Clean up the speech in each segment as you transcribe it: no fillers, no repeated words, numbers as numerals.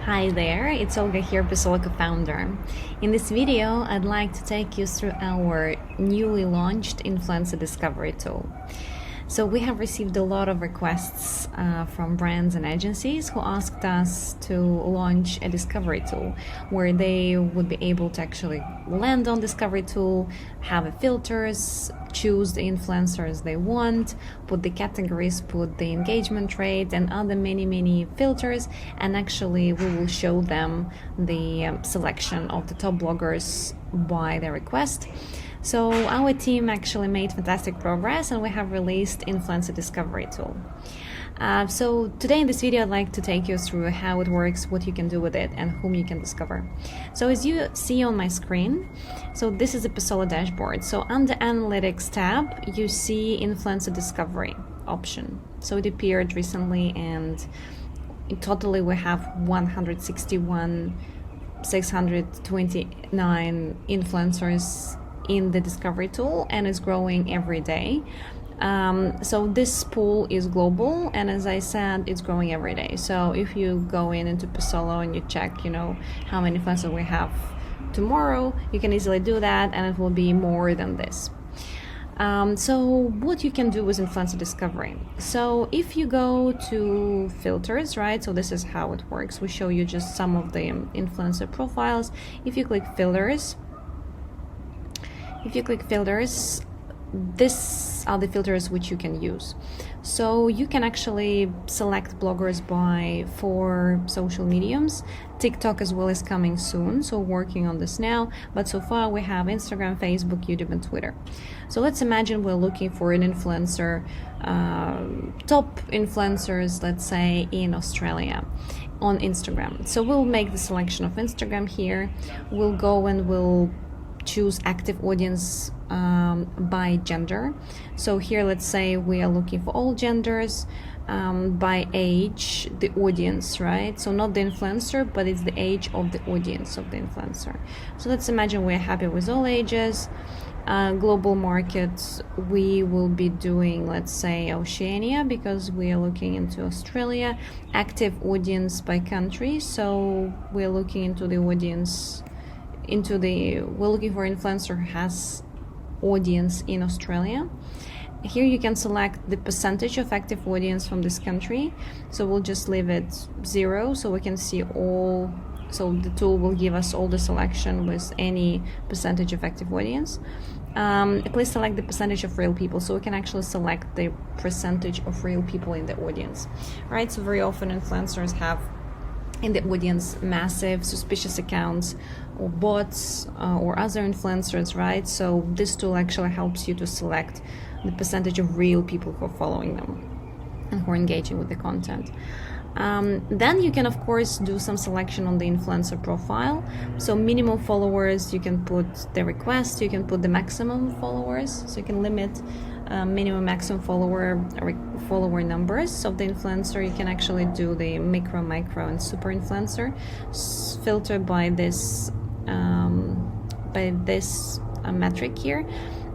Hi there, it's Olga here, Persollo co-founder. In this video, I'd like to take you through our newly launched influencer discovery tool. So we have received a lot of requests from brands and agencies who asked us to launch a discovery tool where they would be able to actually land on discovery tool, have filters, choose the influencers they want, put the categories, put the engagement rate and other many filters, and actually we will show them the selection of the top bloggers by their request. So our team actually made fantastic progress and we have released influencer discovery tool. So today in this video I'd like to take you through how it works, what you can do with it, and whom you can discover. So as you see on my screen, so this is a Persollo dashboard. So under Analytics tab you see influencer discovery option. So it appeared recently and in totally we have 161,629 influencers in the discovery tool, and it's growing every day. So this pool is global, and as I said, it's growing every day. So if you go into Persollo and you check, how many influencers we have tomorrow, you can easily do that, and it will be more than this. So what you can do with influencer discovery. So if you go to filters, right? So this is how it works. We show you just some of the influencer profiles. If you click filters, these are the filters which you can use. So you can actually select bloggers by 4 social mediums. TikTok as well is coming soon, so working on this now. But so far we have Instagram, Facebook, YouTube, and Twitter. So let's imagine we're looking for an influencer, top influencers, let's say in Australia, on Instagram. So we'll make the selection of Instagram here. We'll go and we'll choose active audience by gender. So here let's say we are looking for all genders, by age, the audience, right? So not the influencer, but it's the age of the audience of the influencer. So let's imagine we're happy with all ages. Global markets, we will be doing, let's say, Oceania, because we are looking into Australia. Active audience by country, so we're looking into the audience we're looking for an influencer who has audience in Australia. Here you can select the percentage of active audience from this country. So we'll just leave it 0 so we can see all. So the tool will give us all the selection with any percentage of active audience. Please select the percentage of real people, so we can actually select the percentage of real people in the audience, right? So very often influencers have in the audience massive suspicious accounts or bots or other influencers, right? So this tool actually helps you to select the percentage of real people who are following them and who are engaging with the content. Then you can of course do some selection on the influencer profile. So minimum followers, you can put the request, you can put the maximum followers, so you can limit minimum maximum follower numbers of the influencer. You can actually do the micro, and super influencer filter by this metric here.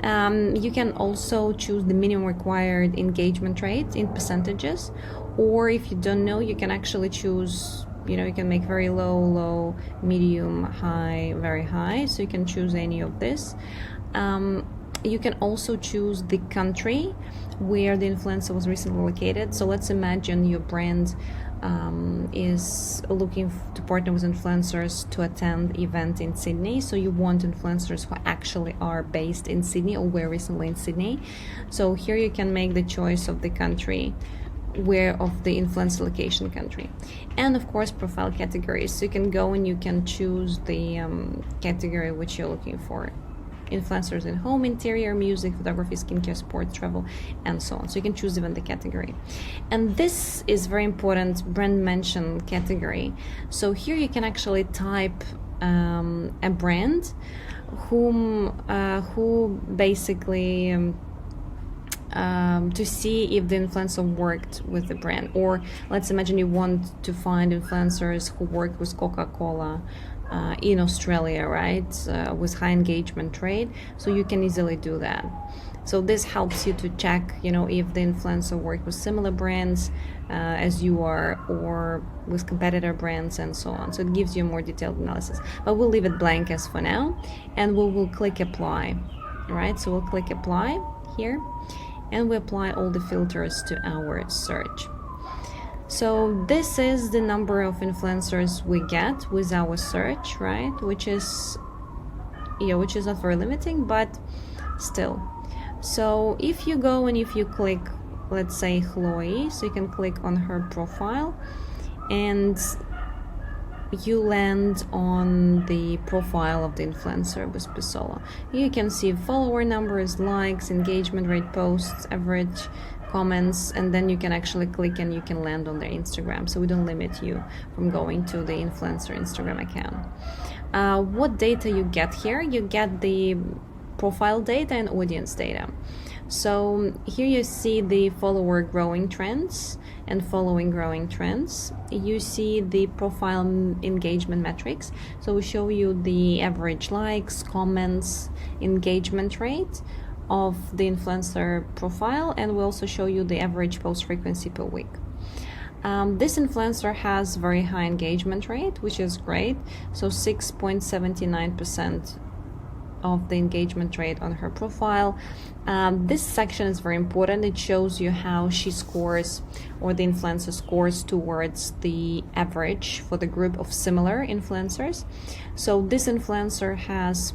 You can also choose the minimum required engagement rate in percentages, or if you don't know, you can actually choose, you can make very low, medium, high, very high, so you can choose any of this. You can also choose the country where the influencer was recently located. So let's imagine your brand is looking to partner with influencers to attend event in Sydney. So you want influencers who actually are based in Sydney or were recently in Sydney. So here you can make the choice of the country, of the influencer location country, and of course profile categories. So you can go and you can choose the category which you're looking for. Influencers in home, interior, music, photography, skincare, sports, travel, and so on. So you can choose even the category. And this is very important, brand mention category. So here you can actually type a brand who basically to see if the influencer worked with the brand. Or let's imagine you want to find influencers who worked with Coca-Cola in Australia, right, with high engagement rate. So you can easily do that. So this helps you to check, if the influencer work with similar brands as you are, or with competitor brands and so on. So it gives you a more detailed analysis, but we'll leave it blank as for now, and we will click apply. Right, so we'll click apply here, and we apply all the filters to our search. So this is the number of influencers we get with our search, right? Which is not very limiting, but still. So if you go and if you click, let's say Chloe, so you can click on her profile, and you land on the profile of the influencer with Persollo. You can see follower numbers, likes, engagement rate, posts, average comments, and then you can actually click and you can land on their Instagram. So we don't limit you from going to the influencer Instagram account. What data you get here? You get the profile data and audience data. So here you see the follower growing trends and following growing trends. You see the profile engagement metrics. So we show you the average likes, comments, engagement rate of the influencer profile, and we also show you the average post frequency per week. This influencer has very high engagement rate, which is great. So 6.79% of the engagement rate on her profile. This section is very important. It shows you how she scores, or the influencer scores towards the average for the group of similar influencers. So this influencer has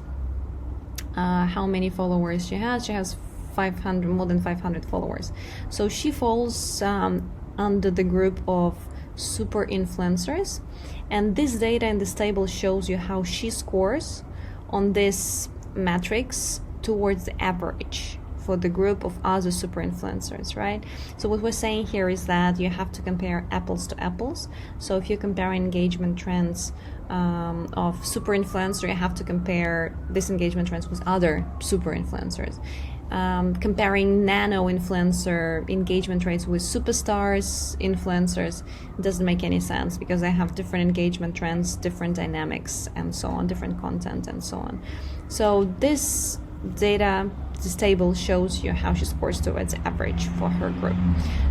how many followers she has? She has 500, more than 500 followers. So she falls under the group of super influencers, and this data in this table shows you how she scores on this matrix towards the average for the group of other super influencers, right? So what we're saying here is that you have to compare apples to apples. So if you compare engagement trends of super influencer, you have to compare this engagement trends with other super influencers. Comparing nano influencer engagement rates with superstars influencers doesn't make any sense, because they have different engagement trends, different dynamics, and so on, different content and so on. So this data, this table shows you how she scores towards average for her group.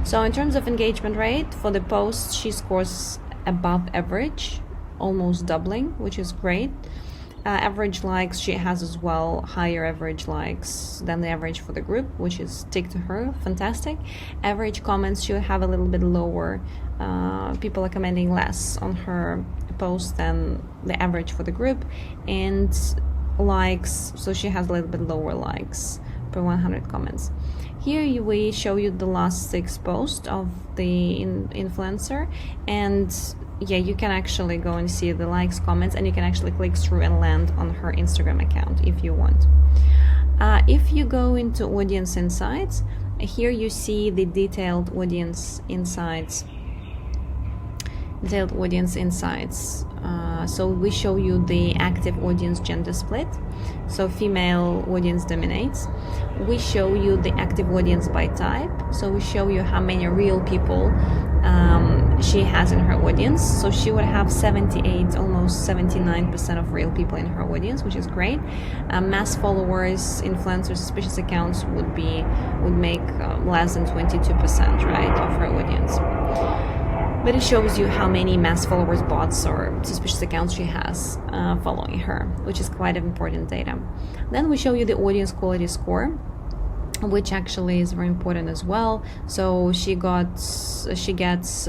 So in terms of engagement rate for the post, she scores above average, almost doubling, which is great. Average likes, she has as well higher average likes than the average for the group, which is tick to her, fantastic. Average comments, she'll have a little bit lower. People are commenting less on her post than the average for the group. And likes, so she has a little bit lower likes per 100 comments. Here we show you the last 6 posts of the influencer, and yeah, you can actually go and see the likes, comments, and you can actually click through and land on her Instagram account if you want. If you go into audience insights, here you see the detailed audience insights. So we show you the active audience gender split. So female audience dominates. We show you the active audience by type. So we show you how many real people she has in her audience. So she would have 78, almost 79% of real people in her audience, which is great. Mass followers, influencers, suspicious accounts would make less than 22%, right, of her audience. But it shows you how many mass followers, bots, or suspicious accounts she has following her, which is quite important data. Then we show you the audience quality score, which actually is very important as well. So she gets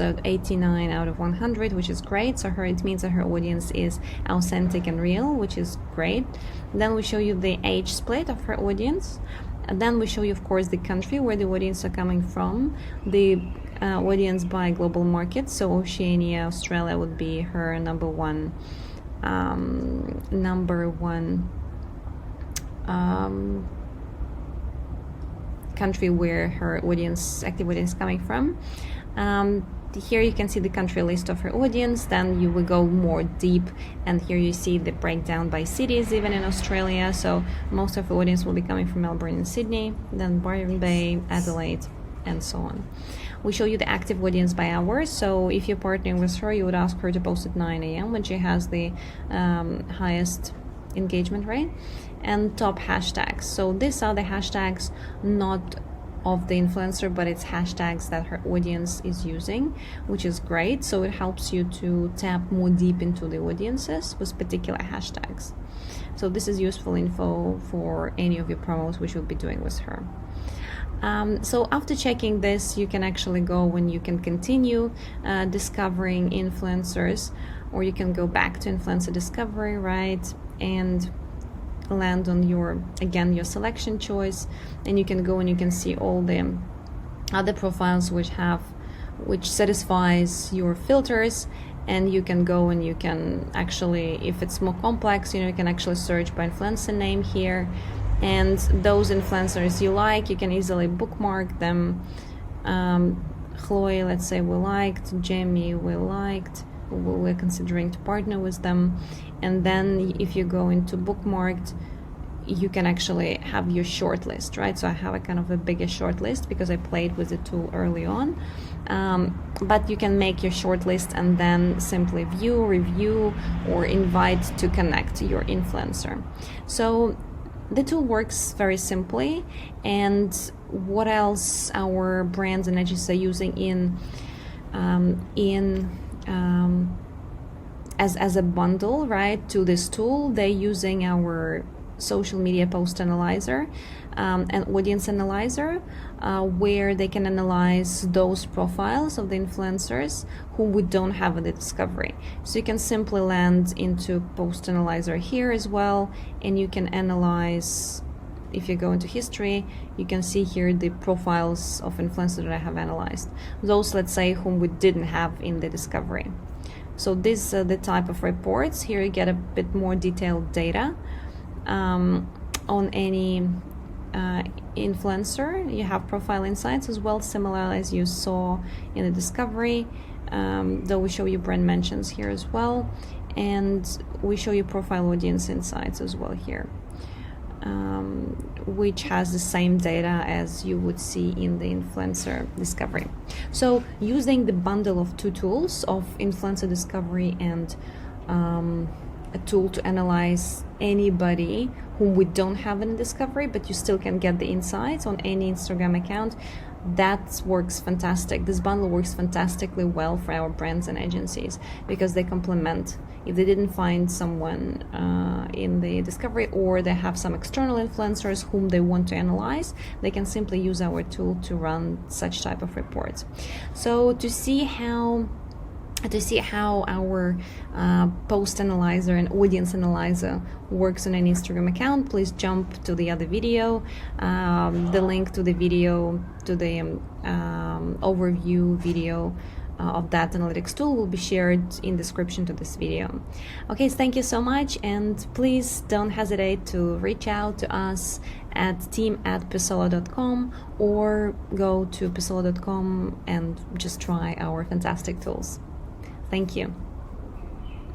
89 out of 100, which is great. So it means that her audience is authentic and real, which is great. Then we show you the age split of her audience. And then we show you, of course, the country where the audience are coming from, the audience by global markets. So Oceania, Australia would be her number one country where her active audience is coming from. Here you can see the country list of her audience. Then you will go more deep, and here you see the breakdown by cities, even in Australia. So most of the audience will be coming from Melbourne and Sydney, then Byron Bay, Adelaide, and so on. We show you the active audience by hours. So if you're partnering with her, you would ask her to post at 9 a.m. when she has the highest engagement rate, and top hashtags. So these are the hashtags not of the influencer, but it's hashtags that her audience is using, which is great. So it helps you to tap more deep into the audiences with particular hashtags. So this is useful info for any of your promos which you'll be doing with her. So after checking this, you can actually go and you can continue discovering influencers, or you can go back to influencer discovery, right, and land on your selection choice, and you can go and you can see all the other profiles which satisfies your filters. And you can go and you can actually, if it's more complex, you can actually search by influencer name here, and those influencers you like, you can easily bookmark them. Chloe, let's say we liked, Jamie we liked, we're considering to partner with them. And then if you go into bookmarked, you can actually have your short list, right? So I have a kind of a bigger short list because I played with the tool early on. But you can make your short list and then simply view, review, or invite to connect your influencer. So the tool works very simply. And what else our brands and agencies are using as a bundle, right, to this tool, they're using our social media post analyzer and audience analyzer, where they can analyze those profiles of the influencers whom we don't have in the discovery. So you can simply land into post analyzer here as well, and you can analyze. If you go into history, you can see here the profiles of influencers that I have analyzed, those, let's say, whom we didn't have in the discovery. So this the type of reports. Here you get a bit more detailed data on any influencer. You have profile insights as well, similar as you saw in the discovery, though we show you brand mentions here as well, and we show you profile audience insights as well here, which has the same data as you would see in the influencer discovery. So using the bundle of two tools of influencer discovery and a tool to analyze anybody whom we don't have in discovery, but you still can get the insights on any Instagram account, that works fantastic. This bundle works fantastically well for our brands and agencies because they complement. If they didn't find someone in the discovery, or they have some external influencers whom they want to analyze, they can simply use our tool to run such type of reports. So to see how our post analyzer and audience analyzer works on an Instagram account, please jump to the other video. The link to the video, to the overview video of that analytics tool will be shared in the description to this video. Okay, so thank you so much, and please don't hesitate to reach out to us at team@persollo.com, or go to persollo.com and just try our fantastic tools. Thank you.